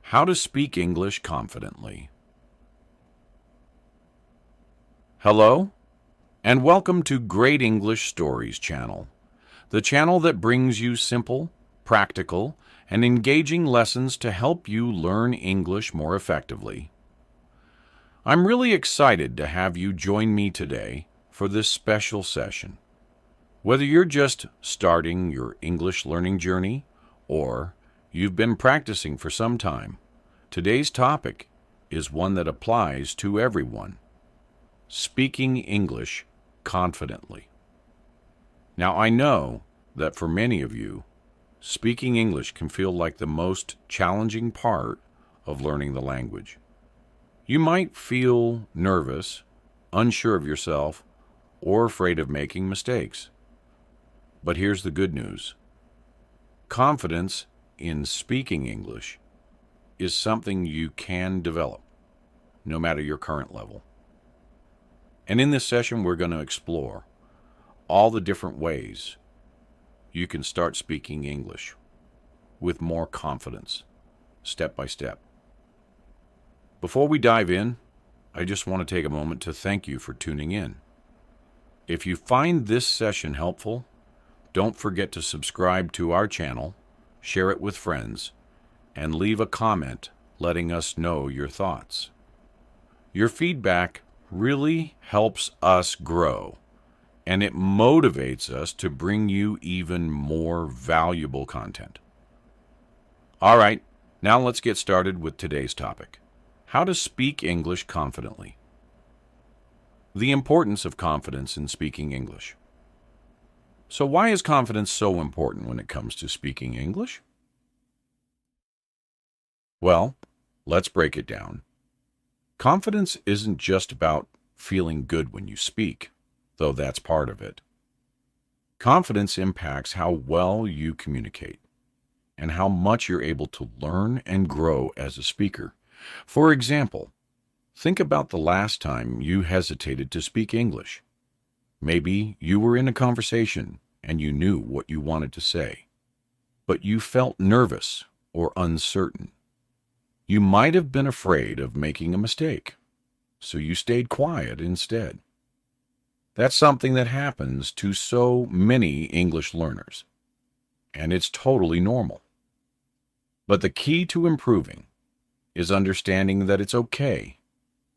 How to speak English confidently. Hello, and welcome to Great English Stories channel, the channel that brings you simple, practical, and engaging lessons to help you learn English more effectively. I'm really excited to have you join me today for this special session. Whether you're just starting your English learning journey or you've been practicing for some time, today's topic is one that applies to everyone: speaking English confidently. Now, I know that for many of you, speaking English can feel like the most challenging part of learning the language. You might feel nervous, unsure of yourself, or afraid of making mistakes. But here's the good news. Confidence in speaking English is something you can develop, no matter your current level. And in this session, we're going to explore all the different ways you can start speaking English with more confidence, step by step. Before we dive in, I just want to take a moment to thank you for tuning in. If you find this session helpful, don't forget to subscribe to our channel, share it with friends, and leave a comment letting us know your thoughts. Your feedback really helps us grow, and it motivates us to bring you even more valuable content. All right, now let's get started with today's topic: how to speak English confidently. The importance of confidence in speaking English. So why is confidence so important when it comes to speaking English? Well, let's break it down. Confidence isn't just about feeling good when you speak, though that's part of it. Confidence impacts how well you communicate and how much you're able to learn and grow as a speaker. For example, think about the last time you hesitated to speak English. Maybe you were in a conversation and you knew what you wanted to say, but you felt nervous or uncertain. You might have been afraid of making a mistake, so you stayed quiet instead. That's something that happens to so many English learners, and it's totally normal. But the key to improving is understanding that it's okay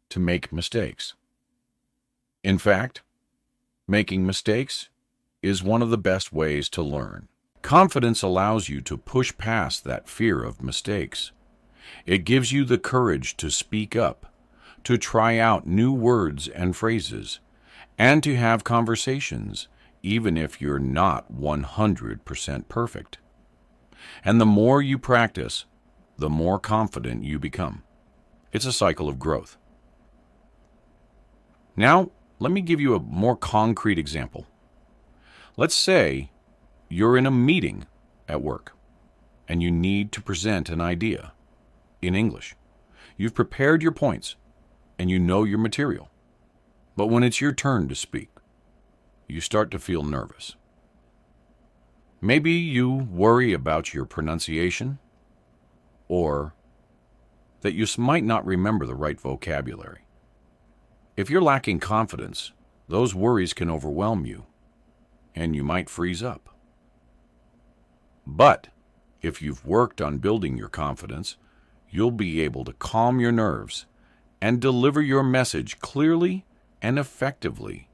to make mistakes. In fact, making mistakes is one of the best ways to learn. Confidence allows you to push past that fear of mistakes. It gives you the courage to speak up, to try out new words and phrases, and to have conversations, even if you're not 100% perfect. And the more you practice, the more confident you become. It's a cycle of growth. Now, let me give you a more concrete example. Let's say you're in a meeting at work, and you need to present an idea in English. You've prepared your points, and you know your material. But when it's your turn to speak, you start to feel nervous. Maybe you worry about your pronunciation, or that you might not remember the right vocabulary. If you're lacking confidence, those worries can overwhelm you, and you might freeze up. But if you've worked on building your confidence, you'll be able to calm your nerves and deliver your message clearly and effectively,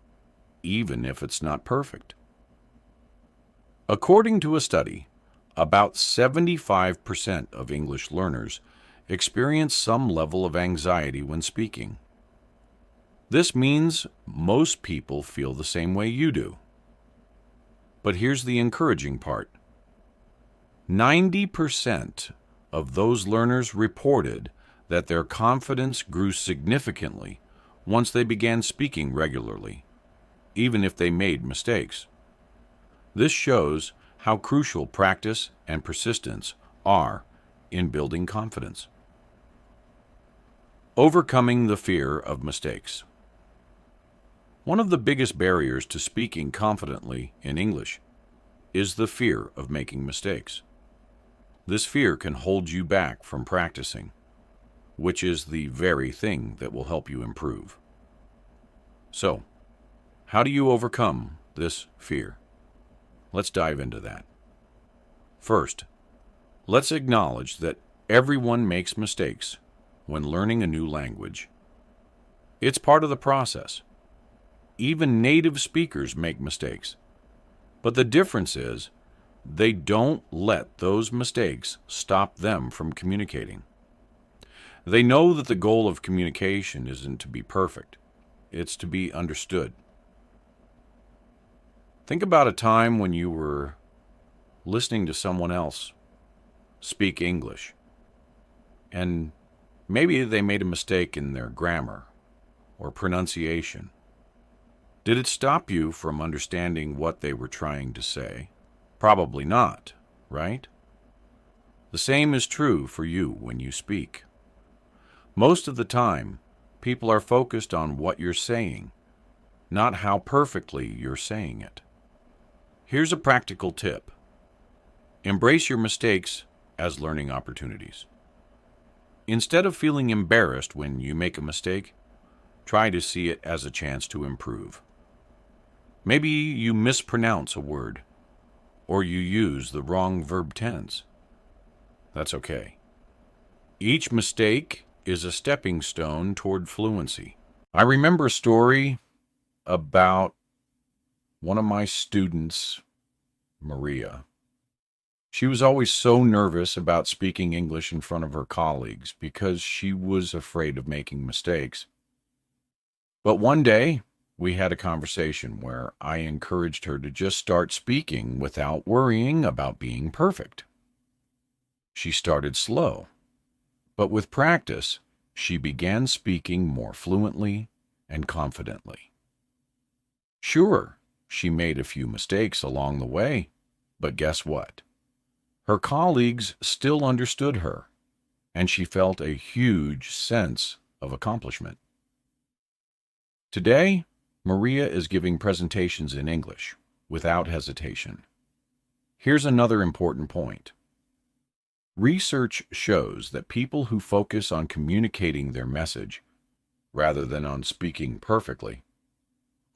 even if it's not perfect. According to a study, about 75% of English learners experience some level of anxiety when speaking. This means most people feel the same way you do. But here's the encouraging part. 90% of those learners reported that their confidence grew significantly once they began speaking regularly, even if they made mistakes. This shows how crucial practice and persistence are in building confidence. Overcoming the fear of mistakes. One of the biggest barriers to speaking confidently in English is the fear of making mistakes. This fear can hold you back from practicing, which is the very thing that will help you improve. So, how do you overcome this fear? Let's dive into that. First, let's acknowledge that everyone makes mistakes when learning a new language. It's part of the process. Even native speakers make mistakes. But the difference is, they don't let those mistakes stop them from communicating. They know that the goal of communication isn't to be perfect, it's to be understood. Think about a time when you were listening to someone else speak English, and maybe they made a mistake in their grammar or pronunciation. Did it stop you from understanding what they were trying to say? Probably not, right? The same is true for you when you speak. Most of the time, people are focused on what you're saying, not how perfectly you're saying it. Here's a practical tip. Embrace your mistakes as learning opportunities. Instead of feeling embarrassed when you make a mistake, try to see it as a chance to improve. Maybe you mispronounce a word, or you use the wrong verb tense. That's okay. Each mistake is a stepping stone toward fluency. I remember a story about one of my students, Maria. She was always so nervous about speaking English in front of her colleagues because she was afraid of making mistakes. But one day, we had a conversation where I encouraged her to just start speaking without worrying about being perfect. She started slow, but with practice, she began speaking more fluently and confidently. Sure, she made a few mistakes along the way, but guess what? Her colleagues still understood her, and she felt a huge sense of accomplishment. Today, Maria is giving presentations in English without hesitation. Here's another important point. Research shows that people who focus on communicating their message rather than on speaking perfectly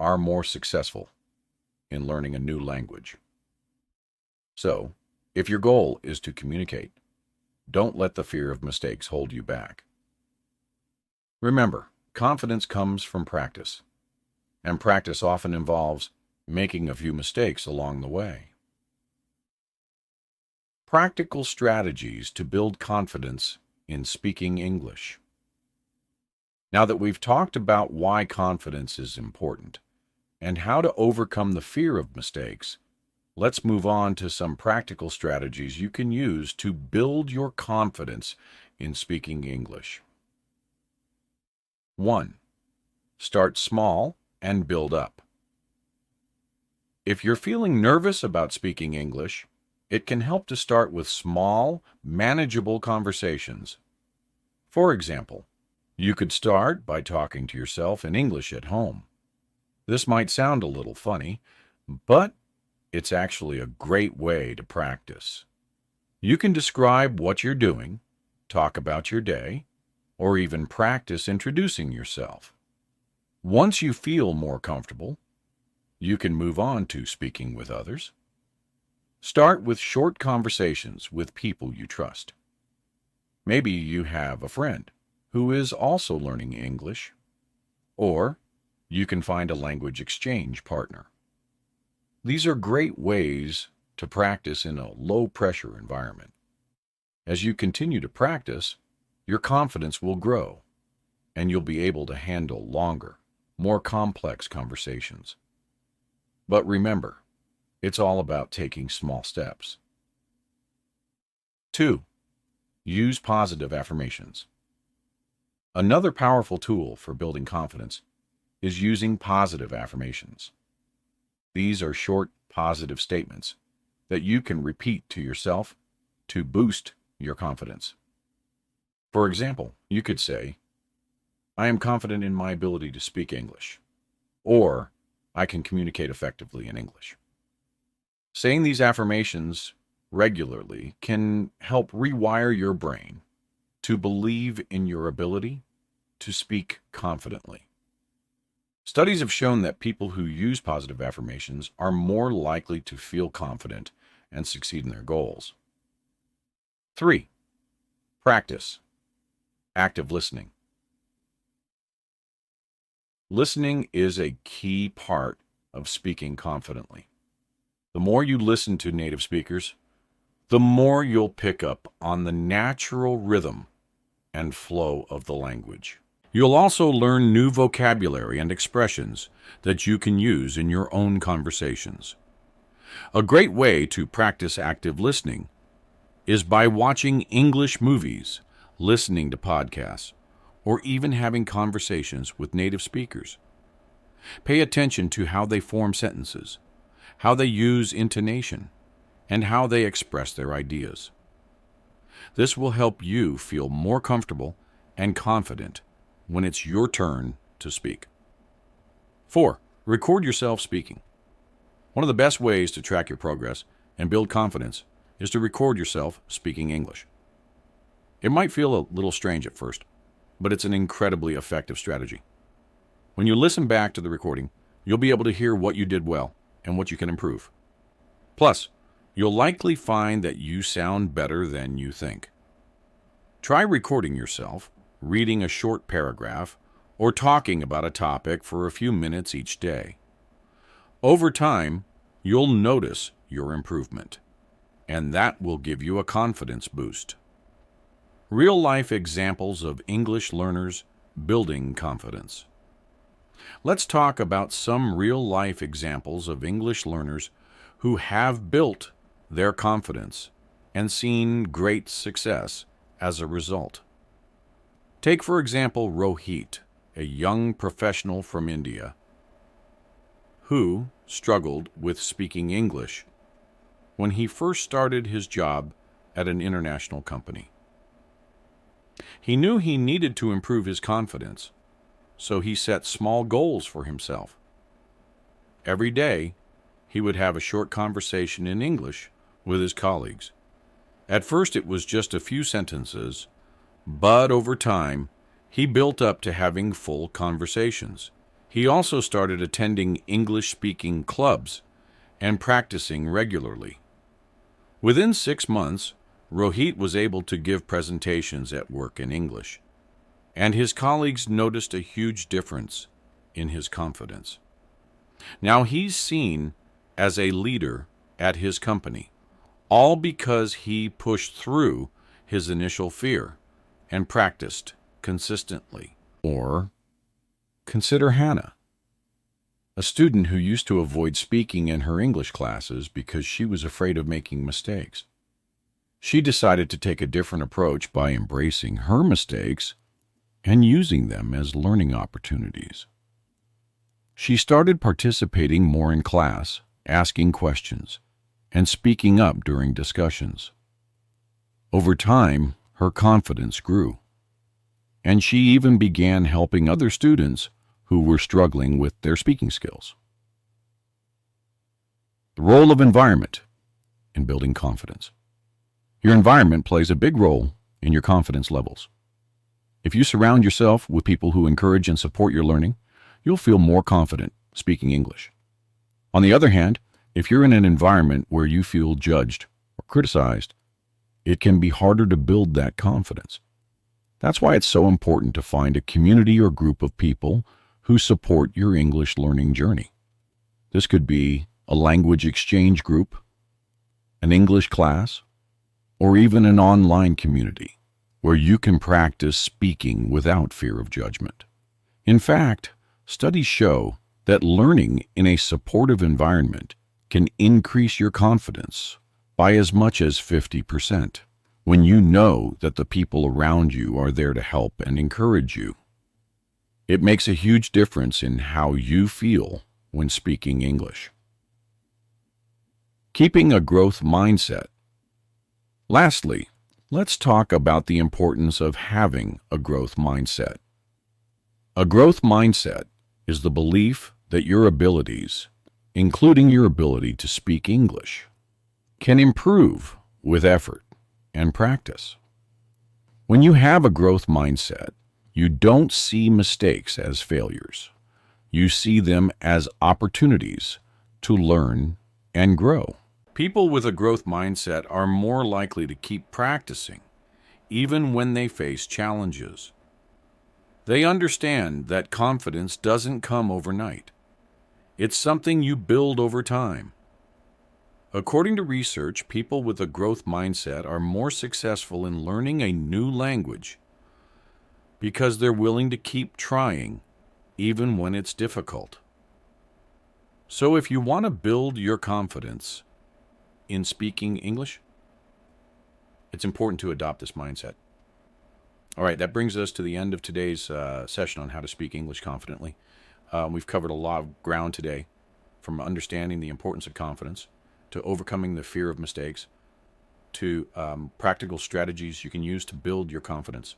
are more successful in learning a new language. So, if your goal is to communicate, don't let the fear of mistakes hold you back. Remember, confidence comes from practice, and practice often involves making a few mistakes along the way. Practical strategies to build confidence in speaking English. Now that we've talked about why confidence is important and how to overcome the fear of mistakes, let's move on to some practical strategies you can use to build your confidence in speaking English. 1. Start small and build up. If you're feeling nervous about speaking English, it can help to start with small, manageable conversations. For example, you could start by talking to yourself in English at home. This might sound a little funny, but it's actually a great way to practice. You can describe what you're doing, talk about your day, or even practice introducing yourself. Once you feel more comfortable, you can move on to speaking with others. Start with short conversations with people you trust. Maybe you have a friend who is also learning English, or you can find a language exchange partner. These are great ways to practice in a low-pressure environment. As you continue to practice, your confidence will grow, and you'll be able to handle longer, more complex conversations. But remember, it's all about taking small steps. 2. Use positive affirmations. Another powerful tool for building confidence is using positive affirmations. These are short, positive statements that you can repeat to yourself to boost your confidence. For example, you could say, I am confident in my ability to speak English, or I can communicate effectively in English. Saying these affirmations regularly can help rewire your brain to believe in your ability to speak confidently. Studies have shown that people who use positive affirmations are more likely to feel confident and succeed in their goals. 3. Practice. Active listening. Listening is a key part of speaking confidently. The more you listen to native speakers, the more you'll pick up on the natural rhythm and flow of the language. You'll also learn new vocabulary and expressions that you can use in your own conversations. A great way to practice active listening is by watching English movies, listening to podcasts, or even having conversations with native speakers. Pay attention to how they form sentences, how they use intonation, and how they express their ideas. This will help you feel more comfortable and confident when it's your turn to speak. 4. Record yourself speaking. One of the best ways to track your progress and build confidence is to record yourself speaking English. It might feel a little strange at first, but it's an incredibly effective strategy. When you listen back to the recording, you'll be able to hear what you did well and what you can improve. Plus, you'll likely find that you sound better than you think. Try recording yourself, reading a short paragraph, or talking about a topic for a few minutes each day. Over time, you'll notice your improvement, and that will give you a confidence boost. Real-life examples of English learners building confidence. Let's talk about some real-life examples of English learners who have built their confidence and seen great success as a result. Take, for example, Rohit, a young professional from India, who struggled with speaking English when he first started his job at an international company. He knew he needed to improve his confidence, so he set small goals for himself. Every day, he would have a short conversation in English with his colleagues. At first, it was just a few sentences, but over time, he built up to having full conversations. He also started attending English-speaking clubs and practicing regularly. Within 6 months, Rohit was able to give presentations at work in English, and his colleagues noticed a huge difference in his confidence. Now he's seen as a leader at his company, all because he pushed through his initial fear and practiced consistently. Or consider Hannah, a student who used to avoid speaking in her English classes because she was afraid of making mistakes. She decided to take a different approach by embracing her mistakes and using them as learning opportunities. She started participating more in class, asking questions, and speaking up during discussions. Over time, her confidence grew, and she even began helping other students who were struggling with their speaking skills. The role of environment in building confidence. Your environment plays a big role in your confidence levels. If you surround yourself with people who encourage and support your learning, you'll feel more confident speaking English. On the other hand, if you're in an environment where you feel judged or criticized, it can be harder to build that confidence. That's why it's so important to find a community or group of people who support your English learning journey. This could be a language exchange group, an English class, or even an online community where you can practice speaking without fear of judgment. In fact, studies show that learning in a supportive environment can increase your confidence by as much as 50% when you know that the people around you are there to help and encourage you. It makes a huge difference in how you feel when speaking English. Keeping a growth mindset. Lastly, let's talk about the importance of having a growth mindset. A growth mindset is the belief that your abilities, including your ability to speak English, can improve with effort and practice. When you have a growth mindset, you don't see mistakes as failures. You see them as opportunities to learn and grow. People with a growth mindset are more likely to keep practicing, even when they face challenges. They understand that confidence doesn't come overnight. It's something you build over time. According to research, people with a growth mindset are more successful in learning a new language because they're willing to keep trying, even when it's difficult. So if you want to build your confidence in speaking English, it's important to adopt this mindset. All right, that brings us to the end of today's session on how to speak English confidently. We've covered a lot of ground today, from understanding the importance of confidence, to overcoming the fear of mistakes, to practical strategies you can use to build your confidence.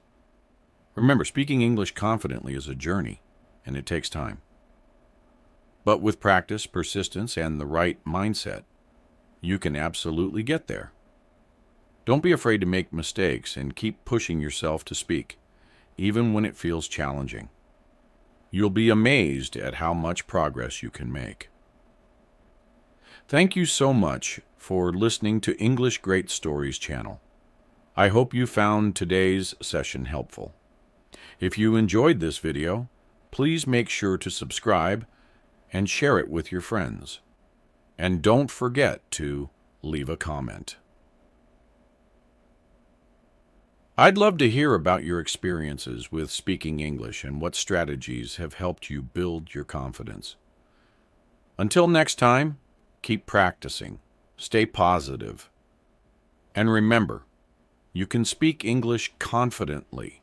Remember, speaking English confidently is a journey, and it takes time. But with practice, persistence, and the right mindset, you can absolutely get there. Don't be afraid to make mistakes and keep pushing yourself to speak, even when it feels challenging. You'll be amazed at how much progress you can make. Thank you so much for listening to English Great Stories channel. I hope you found today's session helpful. If you enjoyed this video, please make sure to subscribe and share it with your friends. And don't forget to leave a comment. I'd love to hear about your experiences with speaking English and what strategies have helped you build your confidence. Until next time, keep practicing, stay positive, and remember, you can speak English confidently